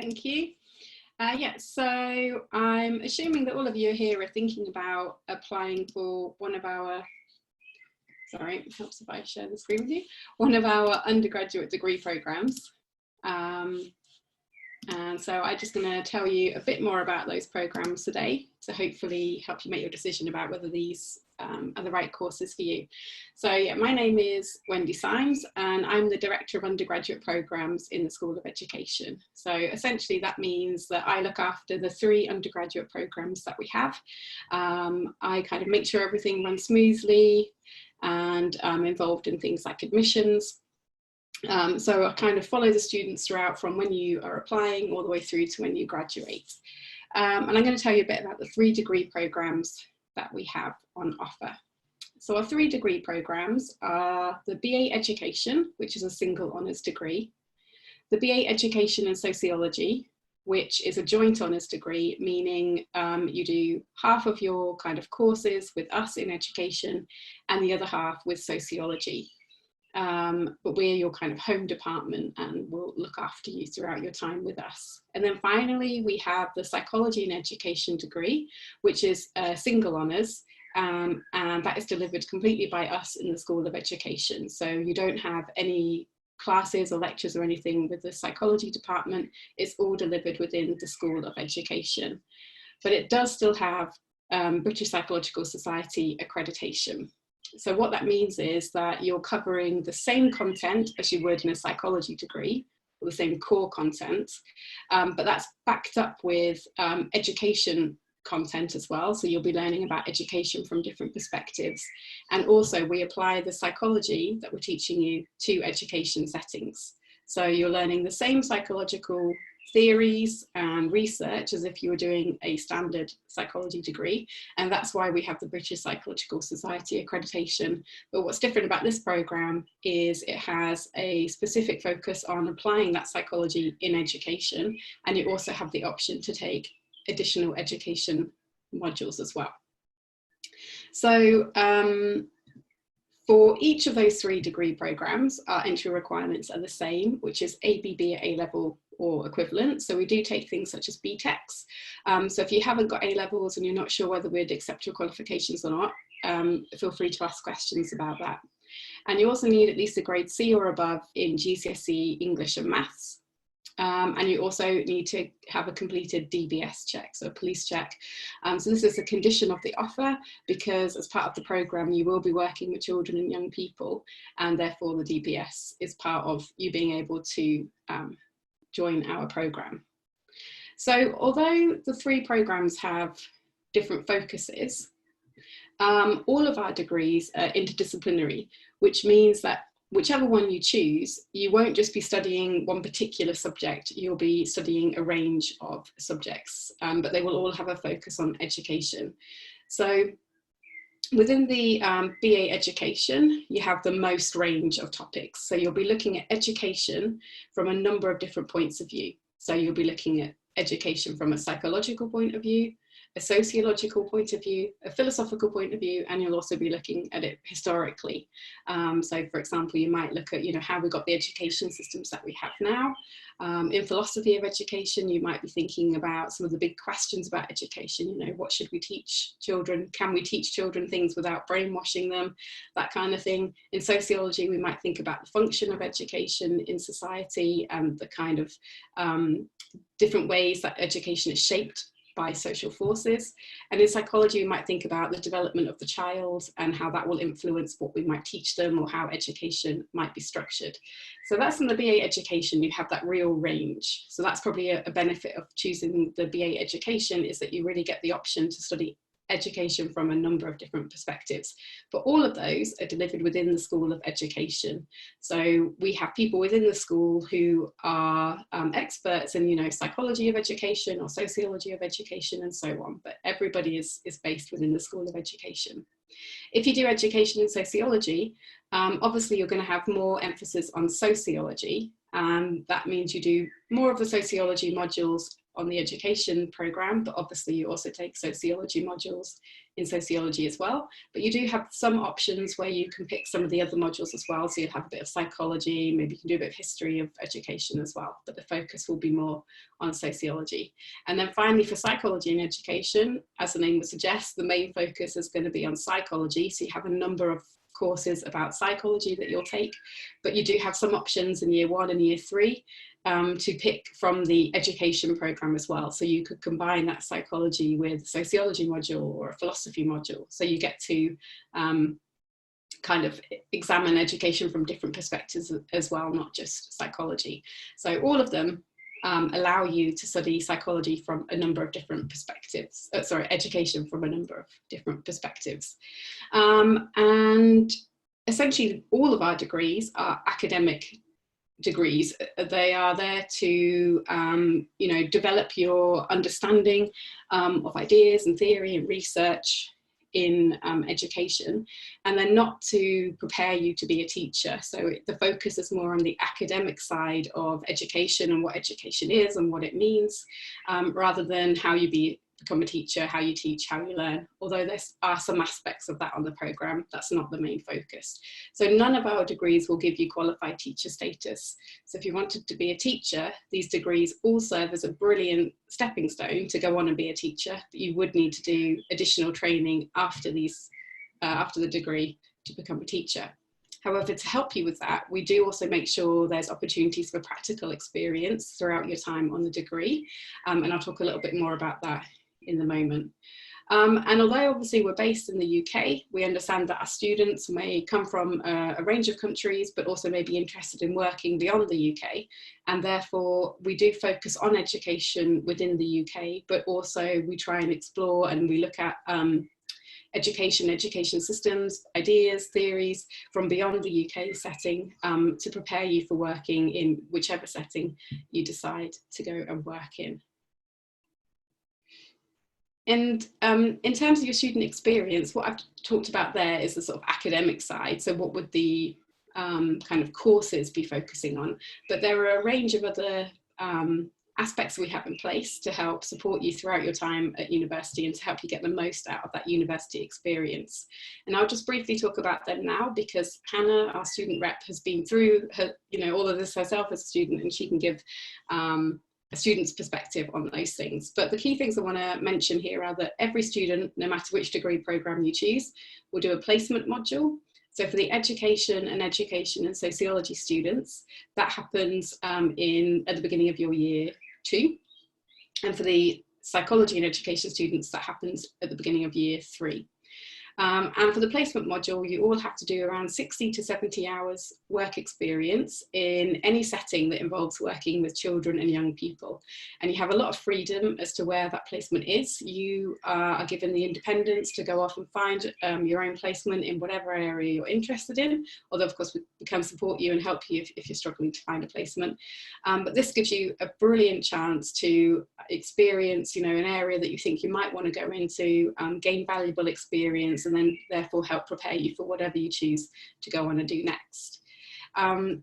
Thank you. Yeah, so I'm assuming that all of you here are thinking about applying for one of our, sorry, it helps if I share the screen with you, one of our undergraduate degree programs. And so I'm just going to tell you a bit more about those programs today to hopefully help you make your decision about whether these are the right courses for you. So yeah, my name is Wendy Symes and I'm the Director of Undergraduate Programs in the School of Education. So essentially that means that I look after the 3 undergraduate programs that we have. I kind of make sure everything runs smoothly and I'm involved in things like admissions. So I kind of follow the students throughout from when you are applying all the way through to when you graduate. And I'm going to tell you a bit about the 3 degree programs that we have on offer. So our 3 degree programs are the BA Education, which is a single honours degree, the BA Education and Sociology, which is a joint honours degree, meaning you do half of your kind of courses with us in education and the other half with sociology. But we're your kind of home department and we'll look after you throughout your time with us. And then finally, we have the Psychology and Education degree, which is a single honours, and that is delivered completely by us in the School of Education. So you don't have any classes or lectures or anything with the psychology department. It's all delivered within the School of Education. But it does still have British Psychological Society accreditation. So what that means is that you're covering the same content as you would in a psychology degree, or the same core content, but that's backed up with education content as well. So you'll be learning about education from different perspectives. And also we apply the psychology that we're teaching you to education settings. So you're learning the same psychological theories and research as if you were doing a standard psychology degree, and that's why we have the British Psychological Society accreditation. But what's different about this program is it has a specific focus on applying that psychology in education, and you also have the option to take additional education modules as well. So for each of those 3 degree programs, our entry requirements are the same, which is ABB at A-level or equivalent. So we do take things such as BTECs. So if you haven't got A-levels and you're not sure whether we'd accept your qualifications or not, feel free to ask questions about that. And you also need at least a grade C or above in GCSE English and Maths. And you also need to have a completed DBS check, so a police check. So this is a condition of the offer because as part of the programme you will be working with children and young people, and therefore the DBS is part of you being able to join our programme. So although the 3 programmes have different focuses, all of our degrees are interdisciplinary, which means that whichever one you choose, you won't just be studying one particular subject, you'll be studying a range of subjects, but they will all have a focus on education. So within the BA Education, you have the most range of topics. So you'll be looking at education from a number of different points of view. So you'll be looking at education from a psychological point of view, a sociological point of view, a philosophical point of view, and you'll also be looking at it historically. So for example, you might look at, how we got the education systems that we have now. In philosophy of education, you might be thinking about some of the big questions about education, what should we teach children? Can we teach children things without brainwashing them? That kind of thing. In sociology, we might think about the function of education in society and the kind of different ways that education is shaped by social forces. And in psychology, we might think about the development of the child and how that will influence what we might teach them or how education might be structured. So that's in the BA Education, you have that real range. So that's probably a benefit of choosing the BA Education, is that you really get the option to study education from a number of different perspectives, but all of those are delivered within the School of Education. So we have people within the school who are experts in psychology of education or sociology of education and so on, but everybody is based within the School of Education. If you do education in sociology, obviously you're going to have more emphasis on sociology. That means you do more of the sociology modules on the education programme, but obviously you also take sociology modules in sociology as well. But you do have some options where you can pick some of the other modules as well. So you'll have a bit of psychology, maybe you can do a bit of history of education as well, but the focus will be more on sociology. And then finally, for psychology and education, as the name would suggest, the main focus is going to be on psychology. So you have a number of courses about psychology that you'll take, but you do have some options in year 1 and year 3 to pick from the education programme as well. So you could combine that psychology with a sociology module or a philosophy module. So you get to kind of examine education from different perspectives as well, not just psychology. So all of them allow you to study psychology from a number of different perspectives, education from a number of different perspectives. And essentially all of our degrees are academic degrees. They are there to, you know, develop your understanding of ideas and theory and research in education, and then not to prepare you to be a teacher. So the focus is more on the academic side of education and what education is and what it means, rather than how you become a teacher, how you teach, how you learn. Although there are some aspects of that on the programme, that's not the main focus. So none of our degrees will give you qualified teacher status. So if you wanted to be a teacher, these degrees all serve as a brilliant stepping stone to go on and be a teacher, but you would need to do additional training after the degree to become a teacher. However, to help you with that, we do also make sure there's opportunities for practical experience throughout your time on the degree. And I'll talk a little bit more about that in the moment. And although obviously we're based in the UK, we understand that our students may come from a range of countries, but also may be interested in working beyond the UK. And therefore we do focus on education within the UK, but also we try and explore and we look at education systems, ideas, theories from beyond the UK setting to prepare you for working in whichever setting you decide to go and work in. And in terms of your student experience, what I've talked about there is the sort of academic side. So what would the kind of courses be focusing on? But there are a range of other aspects we have in place to help support you throughout your time at university and to help you get the most out of that university experience. And I'll just briefly talk about them now because Hannah, our student rep, has been through all of this herself as a student, and she can give a student's perspective on those things. But the key things I want to mention here are that every student, no matter which degree programme you choose, will do a placement module. So for the education and sociology students, that happens at the beginning of your year 2. And for the psychology and education students, that happens at the beginning of year 3. And for the placement module, you all have to do around 60 to 70 hours work experience in any setting that involves working with children and young people. And you have a lot of freedom as to where that placement is. You are given the independence to go off and find your own placement in whatever area you're interested in, although of course we can support you and help you if you're struggling to find a placement. But this gives you a brilliant chance to experience, an area that you think you might want to go into, gain valuable experience, and then therefore help prepare you for whatever you choose to go on and do next.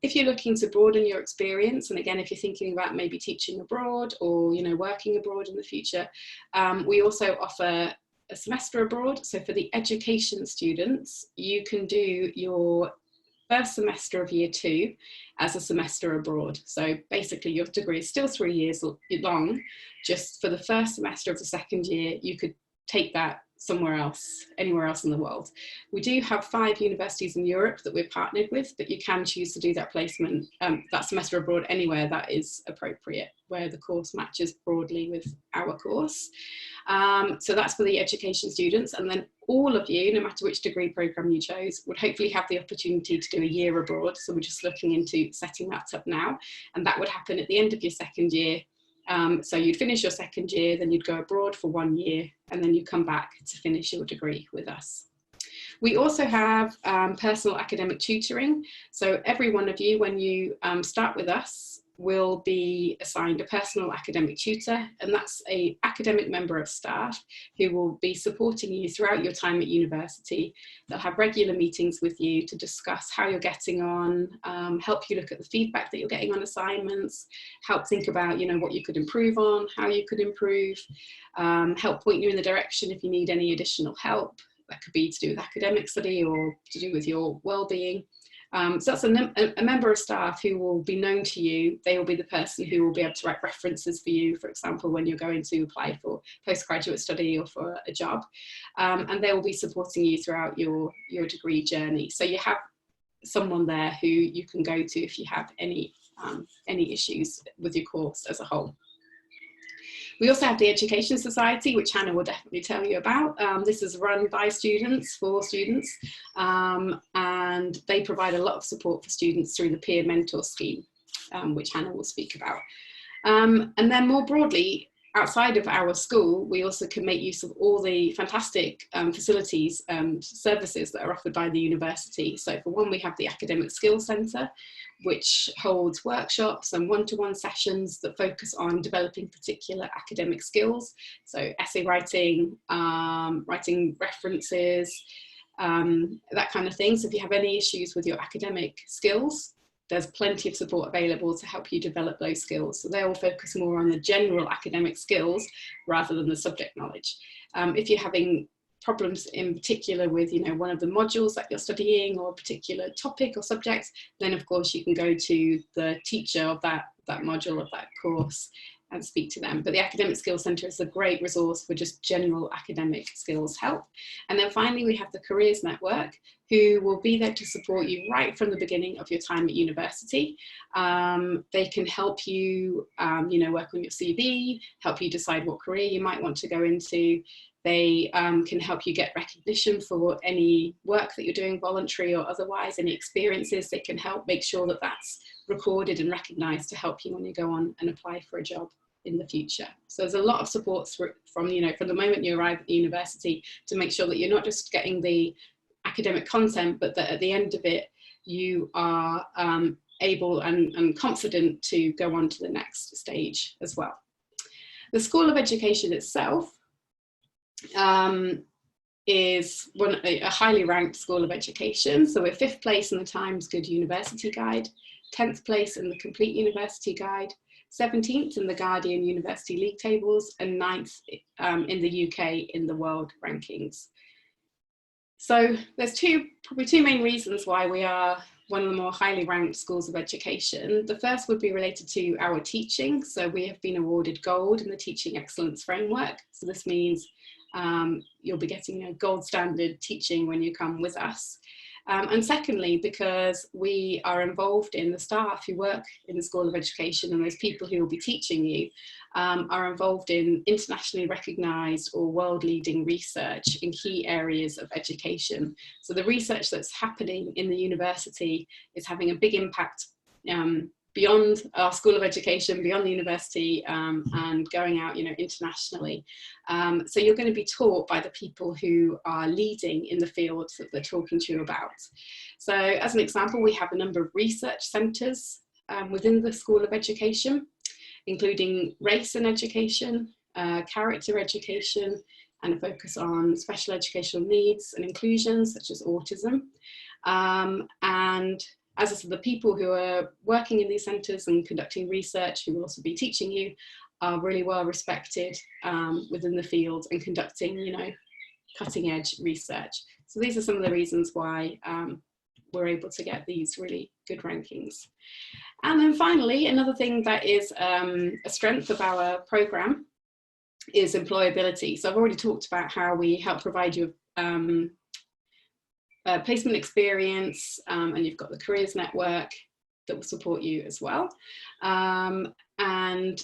If you're looking to broaden your experience, and again, if you're thinking about maybe teaching abroad or working abroad in the future, we also offer a semester abroad. So for the education students, you can do your first semester of year 2 as a semester abroad. So basically your degree is still 3 years long, just for the first semester of the second year, you could take that somewhere else, anywhere else in the world. We do have 5 universities in Europe that we're partnered with, but you can choose to do that placement, that semester abroad anywhere that is appropriate, where the course matches broadly with our course. So that's for the education students, and then all of you, no matter which degree programme you chose, would hopefully have the opportunity to do a year abroad. So we're just looking into setting that up now, and that would happen at the end of your second year. So you'd finish your second year, then you'd go abroad for 1 year, and then you come back to finish your degree with us. We also have personal academic tutoring. So every one of you, when you start with us, will be assigned a personal academic tutor, and that's an academic member of staff who will be supporting you throughout your time at university. They'll have regular meetings with you to discuss how you're getting on, help you look at the feedback that you're getting on assignments, help think about, you know, what you could improve on, how you could improve, help point you in the direction if you need any additional help. That could be to do with academic study or to do with your well-being. So that's a member of staff who will be known to you. They will be the person who will be able to write references for you, for example, when you're going to apply for postgraduate study or for a job. And they will be supporting you throughout your degree journey. So you have someone there who you can go to if you have any issues with your course as a whole. We also have the Education Society, which Hannah will definitely tell you about. This is run by students, for students, and they provide a lot of support for students through the peer mentor scheme, which Hannah will speak about. And then more broadly, outside of our school, we also can make use of all the fantastic facilities and services that are offered by the university. So for one, we have the Academic Skills Centre, which holds workshops and one-to-one sessions that focus on developing particular academic skills. So essay writing, writing references, that kind of thing. So if you have any issues with your academic skills, there's plenty of support available to help you develop those skills. So they will focus more on the general academic skills rather than the subject knowledge. If you're having problems in particular with, you know, one of the modules that you're studying or a particular topic or subject, then of course you can go to the teacher of that module of that course and speak to them. But the Academic Skills Centre is a great resource for just general academic skills help. And then finally, we have the Careers Network, who will be there to support you right from the beginning of your time at university. They can help you, you know, work on your CV, help you decide what career you might want to go into. They can help you get recognition for any work that you're doing, voluntary or otherwise, any experiences. They can help make sure that that's recorded and recognised to help you when you go on and apply for a job in the future. So there's a lot of support from, you know, from the moment you arrive at the university to make sure that you're not just getting the academic content, but that at the end of it, you are able and confident to go on to the next stage as well. The School of Education itself is a highly ranked school of education. So we're 5th place in the Times Good University Guide, 10th place in the Complete University Guide, 17th in the Guardian University League Tables, and 9th in the UK in the world rankings. So there's probably two main reasons why we are one of the more highly ranked schools of education. The first would be related to our teaching. So we have been awarded gold in the Teaching Excellence Framework. So this means you'll be getting a gold standard teaching when you come with us. And secondly, because we are involved in the staff who work in the School of Education, and those people who will be teaching you are involved in internationally recognised or world-leading research in key areas of education. So the research that's happening in the university is having a big impact beyond our School of Education, beyond the university, and going out, you know, internationally. So you're going to be taught by the people who are leading in the fields that they're talking to you about. So as an example, we have a number of research centres within the School of Education, including race in education, character education, and a focus on special educational needs and inclusion, such as autism. And as I said, the people who are working in these centres and conducting research, who will also be teaching you, are really well respected within the field and conducting, you know, cutting edge research. So these are some of the reasons why we're able to get these really good rankings. And then finally, another thing that is a strength of our programme is employability. So I've already talked about how we help provide you placement experience, and you've got the Careers Network that will support you as well. And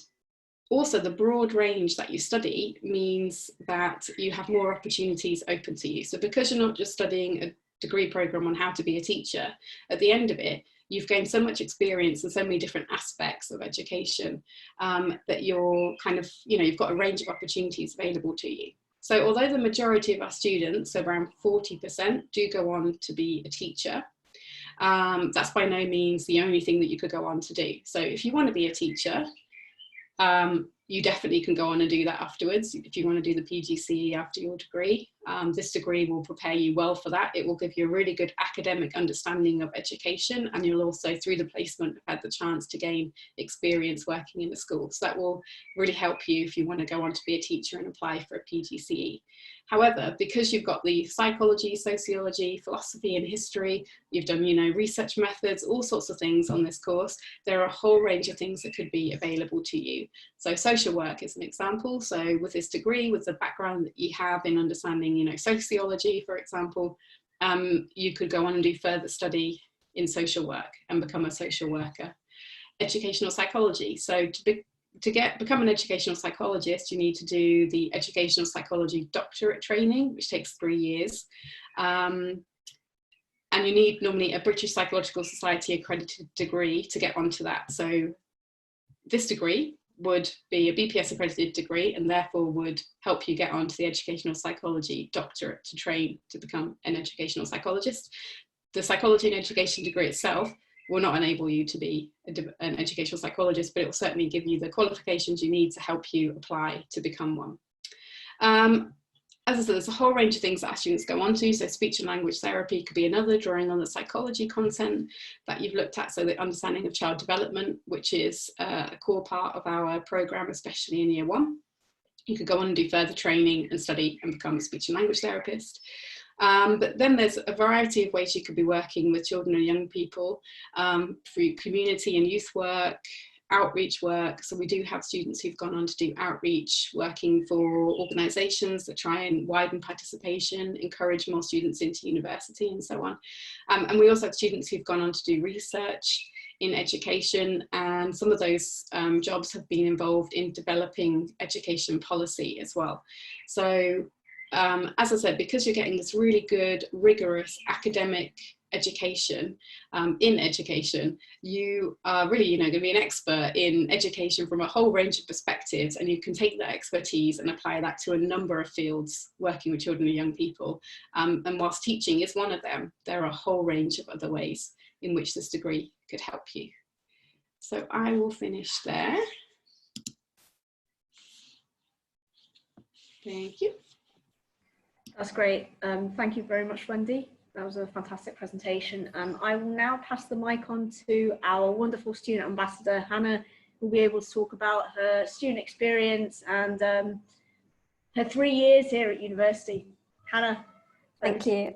also the broad range that you study means that you have more opportunities open to you. So because you're not just studying a degree programme on how to be a teacher, at the end of it, you've gained so much experience in so many different aspects of education that you're kind of, you know, you've got a range of opportunities available to you. So although the majority of our students, so around 40%, do go on to be a teacher, that's by no means the only thing that you could go on to do. So if you want to be a teacher, you definitely can go on and do that afterwards. If you want to do the PGCE after your degree, this degree will prepare you well for that. It will give you a really good academic understanding of education, and you'll also, through the placement, have had the chance to gain experience working in a school. So that will really help you if you want to go on to be a teacher and apply for a PGCE. However, because you've got the psychology, sociology, philosophy and history, you've done, you know, research methods, all sorts of things on this course, there are a whole range of things that could be available to you. So social work is an example. So with this degree, with the background that you have in understanding, you know, sociology, for example, you could go on and do further study in social work and become a social worker. Educational psychology. So to become an educational psychologist, you need to do the educational psychology doctorate training, which takes 3 years. And you need normally a British Psychological Society accredited degree to get onto that. So this degree would be a BPS accredited degree and therefore would help you get onto the educational psychology doctorate to train to become an educational psychologist. The psychology and education degree itself will not enable you to be an educational psychologist, but it will certainly give you the qualifications you need to help you apply to become one. As I said, there's a whole range of things that our students go on to. So speech and language therapy could be another, drawing on the psychology content that you've looked at. So the understanding of child development, which is a core part of our programme, especially in year 1. You could go on and do further training and study and become a speech and language therapist. But then there's a variety of ways you could be working with children and young people through community and youth work, outreach work. So we do have students who've gone on to do outreach, working for organisations that try and widen participation, encourage more students into university and so on. And we also have students who've gone on to do research in education, and some of those jobs have been involved in developing education policy as well. So as I said, because you're getting this really good, rigorous academic education in education, you are really, you know, going to be an expert in education from a whole range of perspectives, and you can take that expertise and apply that to a number of fields working with children and young people. And whilst teaching is one of them, there are a whole range of other ways in which this degree could help you. So I will finish there. Thank you. That's great. Thank you very much, Wendy. That was a fantastic presentation. I will now pass the mic on to our wonderful student ambassador, Hannah, who will be able to talk about her student experience and her 3 years here at university. Hannah. Thank you.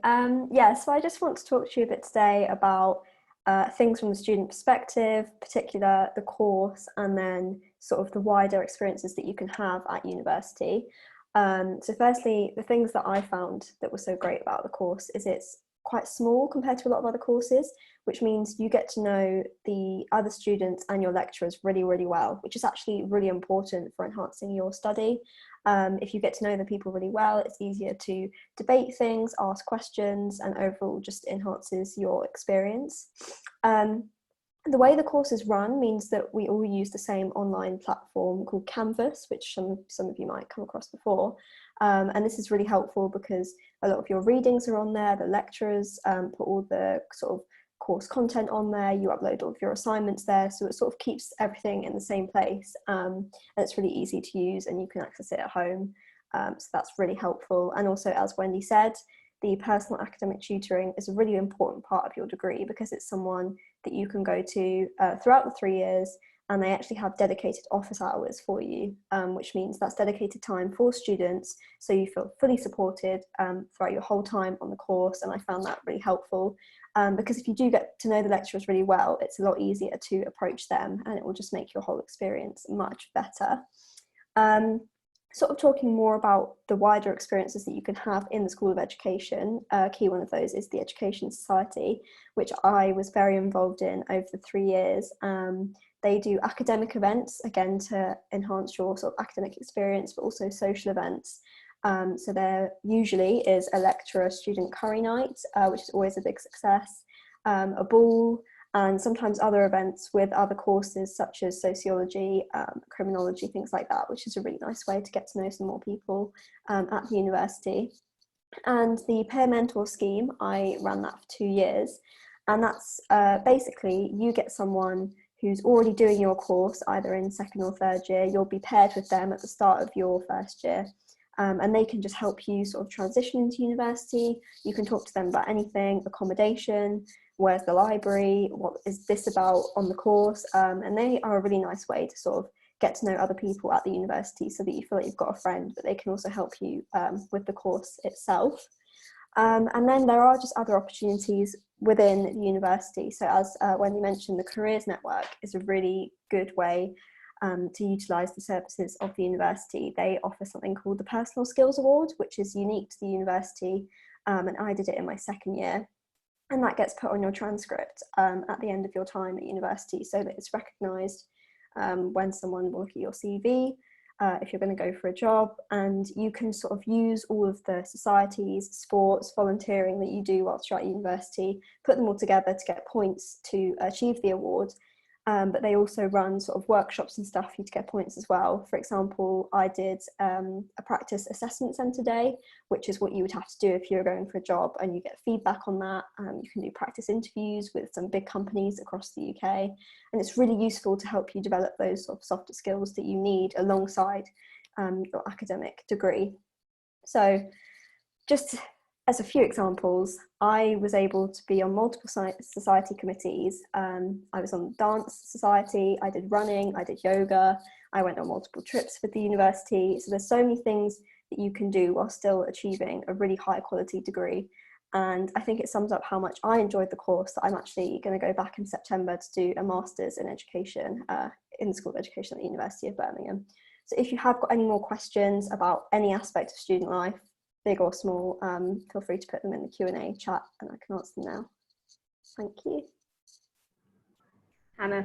Yeah, so I just want to talk to you a bit today about things from the student perspective, particular the course, and then sort of the wider experiences that you can have at university. So firstly, the things that I found that were so great about the course is it's quite small compared to a lot of other courses, which means you get to know the other students and your lecturers really, really well, which is actually really important for enhancing your study. If you get to know the people really well, it's easier to debate things, ask questions, and overall just enhances your experience. The way the course is run means that we all use the same online platform called Canvas, which some of you might come across before. And this is really helpful because a lot of your readings are on there, the lecturers put all the sort of course content on there, you upload all of your assignments there, so it sort of keeps everything in the same place, and it's really easy to use and you can access it at home, so that's really helpful. And also, as Wendy said, the personal academic tutoring is a really important part of your degree because it's someone that you can go to throughout the 3 years, and they actually have dedicated office hours for you, which means that's dedicated time for students, so you feel fully supported throughout your whole time on the course. And I found that really helpful because if you do get to know the lecturers really well, it's a lot easier to approach them and it will just make your whole experience much better. Sort of talking more about the wider experiences that you can have in the School of Education, a key one of those is the Education Society, which I was very involved in over the 3 years. They do academic events, again, to enhance your sort of academic experience, but also social events. So there usually is a lecturer-student curry night, which is always a big success, a ball, and sometimes other events with other courses such as sociology, criminology, things like that, which is a really nice way to get to know some more people at the university. And the peer mentor scheme, I ran that for 2 years. And that's basically you get someone who's already doing your course, either in second or third year. You'll be paired with them at the start of your first year. And they can just help you sort of transition into university. You can talk to them about anything, accommodation, where's the library, what is this about on the course, and they are a really nice way to sort of get to know other people at the university, so that you feel like you've got a friend, but they can also help you with the course itself. And then there are just other opportunities within the university. So as Wendy mentioned, the Careers Network is a really good way to utilise the services of the university. They offer something called the Personal Skills Award, which is unique to the university, and I did it in my second year. And that gets put on your transcript at the end of your time at university, so that it's recognised when someone will look at your CV, if you're going to go for a job, and you can sort of use all of the societies, sports, volunteering that you do whilst you're at university, put them all together to get points to achieve the award. But they also run sort of workshops and stuff for you to get points as well. For example, I did a practice assessment centre day, which is what you would have to do if you're going for a job, and you get feedback on that. You can do practice interviews with some big companies across the UK, and it's really useful to help you develop those sort of softer skills that you need alongside your academic degree. So just as a few examples, I was able to be on multiple society committees. I was on the dance society, I did running, I did yoga, I went on multiple trips with the university. So there's so many things that you can do while still achieving a really high quality degree. And I think it sums up how much I enjoyed the course, that I'm actually going to go back in September to do a master's in education, in the School of Education at the University of Birmingham. So if you have got any more questions about any aspect of student life, big or small, feel free to put them in the Q&A chat and I can answer them now. Thank you. Hannah,